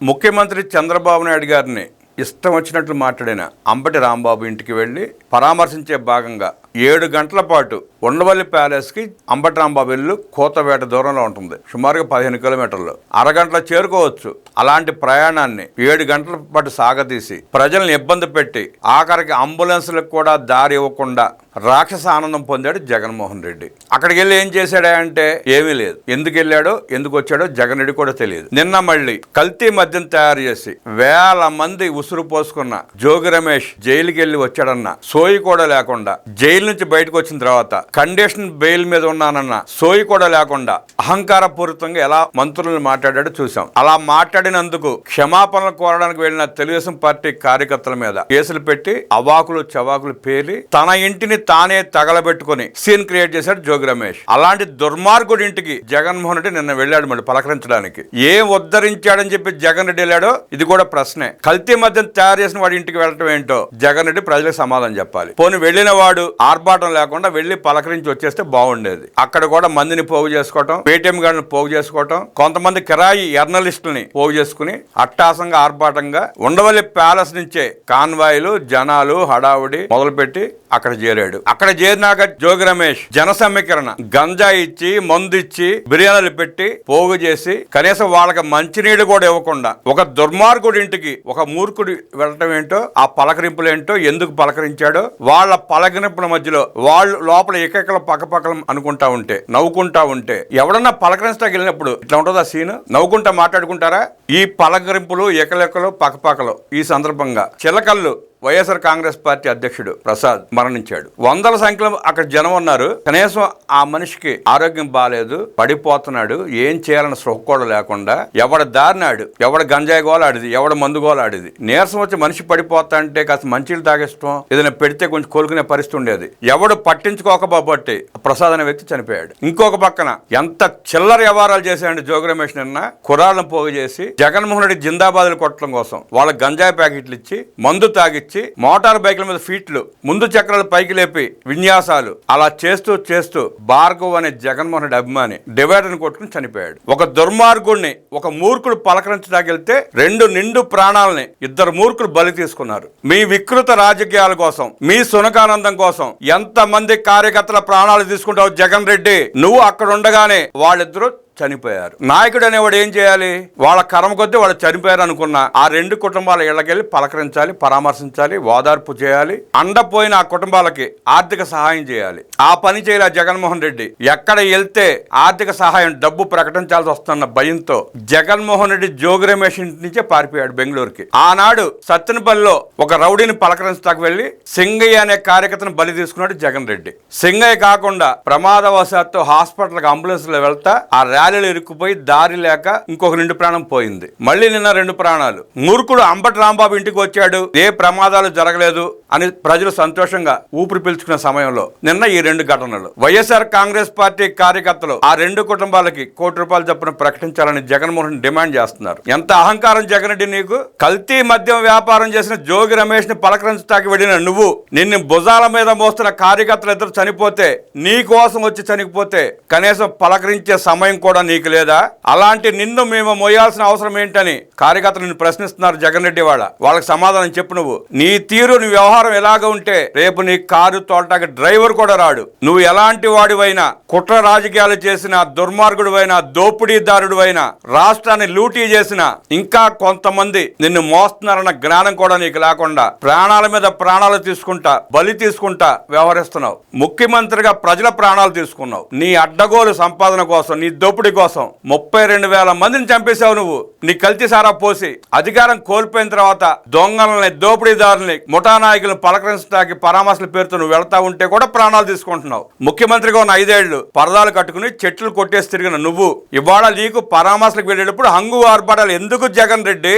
ముఖ్యమంత్రి చంద్రబాబు నాయుడు గారిని ఇష్టం వచ్చినట్లు మాట్లాడిన అంబటి రాంబాబు ఇంటికి వెళ్ళి పరామర్శించే భాగంగా 7 గంటల పాటు ఉండవల్లి ప్యాలెస్కి అంబటి రాంబాబు ఇల్లు కోతవేట దూరంలో ఉంటుంది. సుమారుగా 15 కిలోమీటర్లు, అరగంటలో చేరుకోవచ్చు. అలాంటి ప్రయాణాన్ని 7 గంటల పాటు సాగతీసి ప్రజల్ని ఇబ్బంది పెట్టి ఆఖరికి అంబులెన్స్లకు కూడా దారి ఇవ్వకుండా రాక్షస ఆనందం పొందాడు జగన్మోహన్ రెడ్డి. అక్కడికి వెళ్ళి ఏం చేశాడా అంటే ఏమీ లేదు. ఎందుకు వెళ్ళాడో ఎందుకు వచ్చాడో జగన్ రెడ్డి కూడా తెలియదు. నిన్న మళ్ళీ కల్తీ మద్యం తయారు చేసి వేల మంది ఉసురు పోసుకున్న జోగి రమేష్ జైలుకి వెళ్ళి వచ్చాడన్న సోయి కూడా లేకుండా, జైలు నుంచి బయటకు వచ్చిన తర్వాత కండిషన్ బెయిల్ మీద ఉన్నానన్న సోయి కూడా లేకుండా అహంకారపూరితంగా ఎలా మంత్రులను మాట్లాడాడో చూసాం. అలా మాట్లాడినందుకు క్షమాపణలు కోరడానికి వెళ్ళిన తెలుగుదేశం పార్టీ కార్యకర్తల మీద కేసులు పెట్టి అవాకులు చవాకులు పేలి తన ఇంటిని తానే తగలబెట్టుకుని సీన్ క్రియేట్ చేశాడు జోగి రమేష్. అలాంటి దుర్మార్గుడి ఇంటికి జగన్మోహన్ రెడ్డి నిన్న వెళ్ళాడు మళ్ళీ పలకరించడానికి. ఏం ఉద్ధరించాడని చెప్పి జగన్ రెడ్డి వెళ్ళాడో ఇది కూడా ప్రశ్నే. కల్తీ మద్యం తయారు చేసిన వాడి ఇంటికి వెళ్ళటం ఏంటో జగన్ రెడ్డి ప్రజలకు సమాధానం చెప్పాలి. పోనీ వెళ్ళిన వాడు ఆర్భాటం లేకుండా వెళ్ళి పలకరించి వచ్చేస్తే బాగుండేది. అక్కడ కూడా మందిని పోగు చేసుకోవటం, పేటీఎం గాడిని పోగు చేసుకోవటం, కొంతమంది కిరాయి జర్నలిస్టులని పోగు చేసుకుని అట్టాసంగా ఆర్భాటంగా ఉండవల్లి ప్యాలెస్ నుంచే కాన్వాయిలు జనాలు హడావుడి మొదలుపెట్టి అక్కడ చేరాడు. అక్కడ చేరినాక జోగి రమేష్ జన సమీకరణ గంజా ఇచ్చి మందు ఇచ్చి బిర్యానీలు పెట్టి పోగు చేసి కనీసం వాళ్ళకి మంచినీళ్ళు కూడా ఇవ్వకుండా ఒక దుర్మార్గుడి ఇంటికి ఒక మూర్ఖుడి వెళ్ళటం ఏంటో, ఆ పలకరింపులు ఏంటో, ఎందుకు పలకరించాడో, వాళ్ళ పలకరింపుల మధ్యలో వాళ్ళు లోపల ఎకెక్కలు పక్కపక్కల అనుకుంటా ఉంటే నవ్వుకుంటా ఉంటే ఎవడన్నా పలకరించడానికి వెళ్ళినప్పుడు ఇట్లా ఉంటుందా సీన్? నవ్వుకుంటా మాట్లాడుకుంటారా? ఈ పలకరింపులు ఎకలెక్కలు పక్కపక్కలు ఈ సందర్భంగా చిలకల్లు వైఎస్ఆర్ కాంగ్రెస్ పార్టీ అధ్యక్షుడు ప్రసాద్ మరణించాడు. వందల సంఖ్యలో అక్కడ జనం ఉన్నారు. కనీసం ఆ మనిషికి ఆరోగ్యం బాగాలేదు, పడిపోతున్నాడు, ఏం చేయాలని స్పృహ కూడా లేకుండా ఎవడ దారినాడు, ఎవడ గంజాయి గోలాడిది, ఎవడ మందు గోలాడిది. నీరసం వచ్చి మనిషి పడిపోతా అంటే కాస్త మంచిలు తాగేస్తాం, ఏదైనా పెడితే కొంచెం కోలుకునే పరిస్థితి ఉండేది. ఎవడు పట్టించుకోకపోబట్టి ప్రసాద్ అనే వ్యక్తి చనిపోయాడు. ఇంకొక పక్కన ఎంత చిల్లర వ్యవహారాలు చేశాడు జోగి రమేష్. నిన్న కుర్రాళ్ళను పోగు చేసి జగన్మోహన్ రెడ్డి జిందాబాదులు కొట్టడం కోసం వాళ్ళ గంజాయి ప్యాకెట్లు ఇచ్చి మందు తాగిచ్చి మోటార్ బైకుల మీద ఫీట్లు ముందు చక్రాలు పైకి లేపి విన్యాసాలు అలా చేస్తూ చేస్తూ భార్గవ్ అనే జగన్మోహన్ రెడ్డి అభిమాని డివైడర్ని కొట్టుకుని చనిపోయాడు. ఒక దుర్మార్గుడిని ఒక మూర్ఖుడు పలకరించడాకెళ్తే 2 నిండు ప్రాణాలని 2 మూర్ఖులు బలి తీసుకున్నారు. మీ వికృత రాజకీయాల కోసం, మీ సునకానందం కోసం ఎంతమంది కార్యకర్తల ప్రాణాలు తీసుకుంటావు జగన్ రెడ్డి? నువ్వు అక్కడ ఉండగానే వాళ్ళిద్దరూ చనిపోయారు. నాయకుడు అనేవాడు ఏం చేయాలి? వాళ్ళ కర్మ కొద్దీ వాళ్ళు చనిపోయారు అనుకున్న ఆ 2 కుటుంబాల ఇళ్లకెళ్ళి పలకరించాలి, పరామర్శించాలి, ఓదార్పు చేయాలి, అండపోయిన ఆ కుటుంబాలకి ఆర్థిక సహాయం చేయాలి. ఆ పని చేయలే జగన్మోహన్ రెడ్డి. ఎక్కడ వెళ్తే ఆర్థిక సహాయం డబ్బు ప్రకటించాల్సి వస్తున్న భయంతో జగన్మోహన్ రెడ్డి జోగి రమేష్ ఇంటి నుంచే పారిపోయాడు బెంగళూరుకి. ఆనాడు సత్తెనపల్లిలో ఒక రౌడీని పలకరించడానికి వెళ్లి సింగయ్య అనే కార్యకర్తను బలి తీసుకున్నాడు జగన్ రెడ్డి. సింగయ్య కాకుండా ప్రమాదవశాత్తు హాస్పిటల్కి అంబులెన్స్ లో వెళ్తా ఆ ర్యాలీలు ఇరుక్కుపోయి దారి లేక ఇంకొక 2 ప్రాణం పోయింది. మళ్ళీ నిన్న 2 ప్రాణాలు. మూర్ఖుడు అంబటి రాంబాబు ఇంటికి వచ్చాడు, ఏ ప్రమాదాలు జరగలేదు అని ప్రజలు సంతోషంగా ఊపిరి పీల్చుకున్న సమయంలో నిన్న ఈ 2 ఘటనలు. వైఎస్ఆర్ కాంగ్రెస్ పార్టీ కార్యకర్తలు ఆ 2 కుటుంబాలకి ₹1 కోటి చొప్పున ప్రకటించాలని జగన్మోహన్ డిమాండ్ చేస్తున్నారు. ఎంత అహంకారం జగన్ రెడ్డి నీకు! కల్తీ మద్యం వ్యాపారం చేసిన జోగి రమేష్ ని పలకరించడానికి వెళ్ళిన నువ్వు, నిన్ను భుజాల మీద మోస్తున్న కార్యకర్తలు ఇద్దరు చనిపోతే, నీ కోసం వచ్చి చనిపోతే కనీసం పలకరించే సమయం కూడా నీకు లేదా? అలాంటి నిన్ను మేము మోయాల్సిన అవసరం ఏంటని కార్యకర్తలు నిన్ను ప్రశ్నిస్తున్నారు జగన్ రెడ్డి. వాళ్ళకి సమాధానం చెప్పు. నువ్వు నీ తీరు, నీ వ్యవహారం ఎలాగ ఉంటే రేపు నీ కారు తోలటానికి డ్రైవర్ కూడా రాడు. నువ్వు ఎలాంటి వాడివైనా, కుట్ర రాజకీయాలు చేసిన దుర్మార్గుడివైనా, దోపిడీదారుడివైనా, రాష్ట్రాన్ని లూటీ చేసిన ఇంకా కొంతమంది నిన్ను మోస్తున్నారన్న జ్ఞానం కూడా నీకు లేకుండా ప్రాణాల మీద ప్రాణాలు తీసుకుంటా, బలి తీసుకుంటా వ్యవహరిస్తున్నావు. ముఖ్యమంత్రిగా ప్రజల ప్రాణాలు తీసుకున్నావు. నీ అడ్డగోలు సంపాదన కోసం, నీ దోపిడీ కోసం 32,000 మందిని చంపేశావు నువ్వు. నీ కల్తీ సారా పోసి అధికారం కోల్పోయిన తర్వాత దొంగలని, దోపిడీదారుల్ని, ముఠా నాయకులను పలకరించడానికి పరామర్శల పేరుతో నువ్వు వెళ్తా ఉంటే కూడా ప్రాణాలు తీసుకుంటున్నావు. ముఖ్యమంత్రిగా ఉన్న 5 ఏళ్లు పరదాలు కట్టుకుని చెట్లు కొట్టేసి తిరిగిన నువ్వు ఇవాళ నీకు పరామర్శలకు వెళ్ళేటప్పుడు హంగు ఆర్పాటాలు ఎందుకు జగన్ రెడ్డి?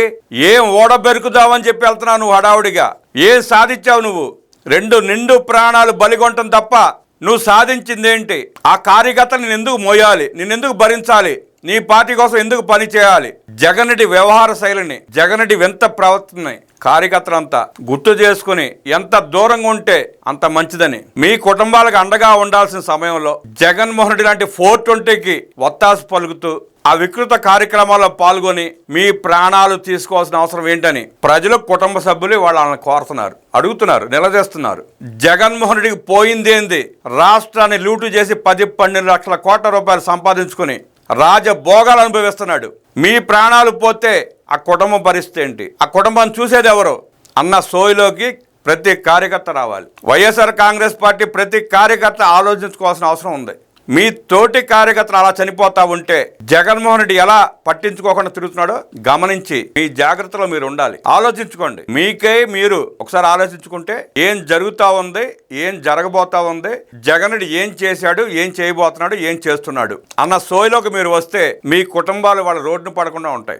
ఏం ఓడబెరుకుదావని చెప్పి వెళ్తున్నావు నువ్వు హడావుడిగా? ఏం సాధించావు నువ్వు? 2 నిండు ప్రాణాలు బలిగొంటం తప్ప నువ్వు సాధించిందేంటి? ఆ కార్యకర్తలు నిన్నెందుకు మోయాలి, నిన్నెందుకు భరించాలి? నీ పార్టీ కోసం ఎందుకు పని చేయాలి? జగన్ రెడ్డి వ్యవహార శైలిని, జగన్ రెడ్డి వింత ప్రవర్తనని కార్యకర్తలంతా గుర్తు చేసుకుని ఎంత దూరంగా ఉంటే అంత మంచిదని, మీ కుటుంబాలకు అండగా ఉండాల్సిన సమయంలో జగన్మోహన్ రెడ్డి లాంటి 420కి ఒత్తాసు పలుకుతూ ఆ వికృత కార్యక్రమాల్లో పాల్గొని మీ ప్రాణాలు తీసుకోవాల్సిన అవసరం ఏంటని ప్రజలు, కుటుంబ సభ్యులు వాళ్ళని కోరుతున్నారు, అడుగుతున్నారు, నిలదీస్తున్నారు. జగన్మోహన్ రెడ్డికి పోయిందేంది? రాష్ట్రాన్ని లూటు చేసి 10-12 లక్షల కోట్ల రూపాయలు సంపాదించుకుని రాజభోగాలు అనుభవిస్తున్నాడు. మీ ప్రాణాలు పోతే ఆ కుటుంబం పరిస్థితి ఏంటి? ఆ కుటుంబాన్ని చూసేది ఎవరు అన్న సోయిలోకి ప్రతి కార్యకర్త రావాలి. వైఎస్ఆర్ కాంగ్రెస్ పార్టీ ప్రతి కార్యకర్త ఆలోచించుకోవాల్సిన అవసరం ఉంది. మీ తోటి కార్యకర్తలు అలా చనిపోతా ఉంటే జగన్మోహన్ రెడ్డి ఎలా పట్టించుకోకుండా తిరుగుతున్నాడో గమనించి మీ జాగ్రత్తలో మీరు ఉండాలి. ఆలోచించుకోండి. మీకే మీరు ఒకసారి ఆలోచించుకుంటే ఏం జరుగుతా ఉంది, ఏం జరగబోతా ఉంది, జగన్ రెడ్డి ఏం చేశాడు, ఏం చేయబోతున్నాడు, ఏం చేస్తున్నాడు అన్న సోయిలోకి మీరు వస్తే మీ కుటుంబాలు వాళ్ళ రోడ్డును పడకుండా ఉంటాయి.